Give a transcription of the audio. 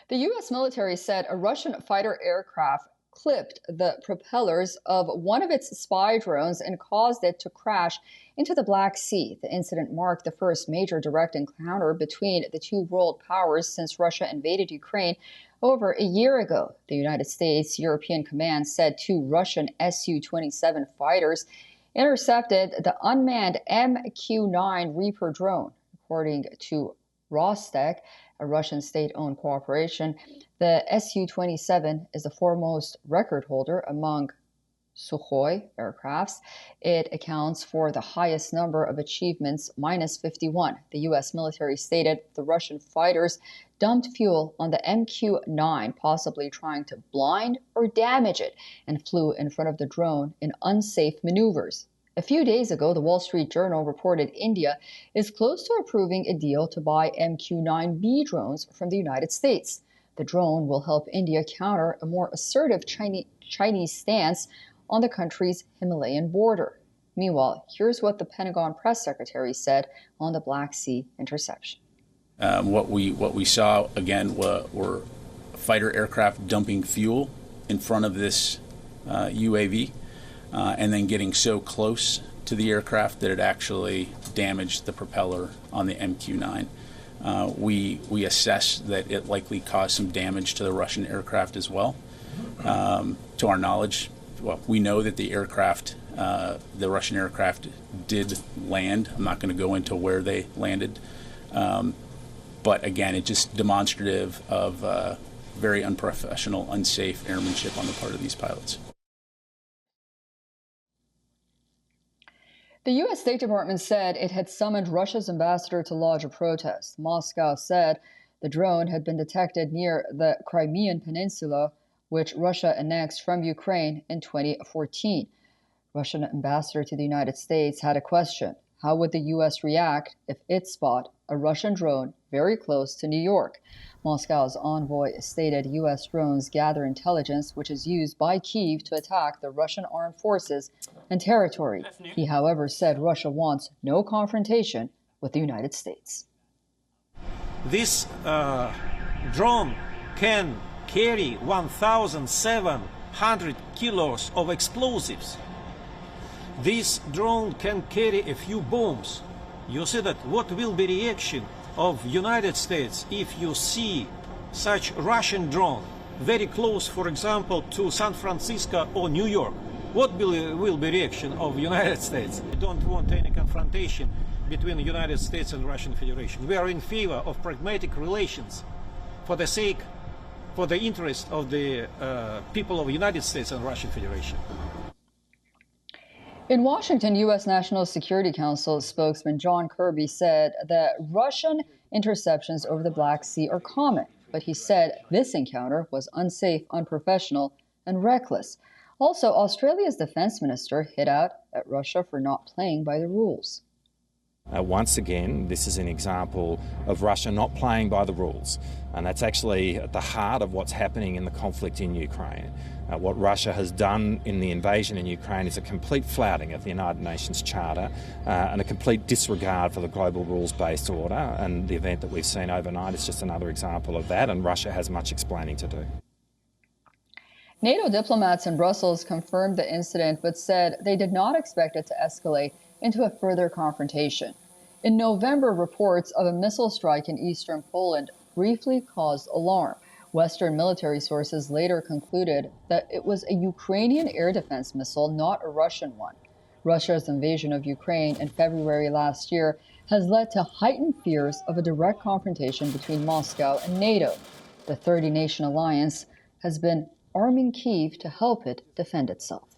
The U.S. military said a Russian fighter aircraft clipped the propellers of one of its spy drones and caused it to crash into the Black Sea. The incident marked the first major direct encounter between the two world powers since Russia invaded Ukraine over a year ago. The United States European Command said two Russian Su-27 fighters intercepted the unmanned MQ-9 Reaper drone, according to Rostec, a Russian state-owned corporation. The Su-27 is the foremost record holder among Sukhoi aircrafts. It accounts for the highest number of achievements, minus 51. The U.S. military stated the Russian fighters dumped fuel on the MQ-9, possibly trying to blind or damage it, and flew in front of the drone in unsafe maneuvers. A few days ago, the Wall Street Journal reported India is close to approving a deal to buy MQ-9B drones from the United States. The drone will help India counter a more assertive Chinese stance on the country's Himalayan border. Meanwhile, here's what the Pentagon press secretary said on the Black Sea interception. What we saw, again, were fighter aircraft dumping fuel in front of this UAV. And then getting so close to the aircraft that it actually damaged the propeller on the MQ-9. We assess that it likely caused some damage to the Russian aircraft as well. To our knowledge, well, we know that the Russian aircraft did land. I'm not going to go into where they landed. But again, it's just demonstrative of very unprofessional, unsafe airmanship on the part of these pilots. The U.S. State Department said it had summoned Russia's ambassador to lodge a protest. Moscow said the drone had been detected near the Crimean Peninsula, which Russia annexed from Ukraine in 2014. Russian ambassador to the United States had a question. How would the U.S. react if it spot a Russian drone very close to New York? Moscow's envoy stated U.S. drones gather intelligence, which is used by Kyiv to attack the Russian armed forces and territory. He, however, said Russia wants no confrontation with the United States. This drone can carry 1,700 kilos of explosives. This drone can carry a few bombs. You see that what will be the reaction of United States if you see such Russian drone very close, for example, to San Francisco or New York? What will be reaction of United States? We don't want any confrontation between the United States and Russian Federation. We are in favor of pragmatic relations for the interest of the people of the United States and Russian Federation. In Washington, U.S. National Security Council spokesman John Kirby said that Russian interceptions over the Black Sea are common, but he said this encounter was unsafe, unprofessional, and reckless. Also, Australia's defense minister hit out at Russia for not playing by the rules. Once again, this is an example of Russia not playing by the rules, and that's actually at the heart of what's happening in the conflict in Ukraine. What Russia has done in the invasion in Ukraine is a complete flouting of the United Nations Charter and a complete disregard for the global rules-based order, and the event that we've seen overnight is just another example of that, and Russia has much explaining to do. NATO diplomats in Brussels confirmed the incident but said they did not expect it to escalate into a further confrontation. In November, reports of a missile strike in eastern Poland briefly caused alarm. Western military sources later concluded that it was a Ukrainian air defense missile, not a Russian one. Russia's invasion of Ukraine in February last year has led to heightened fears of a direct confrontation between Moscow and NATO. The 30-nation alliance has been arming Kyiv to help it defend itself.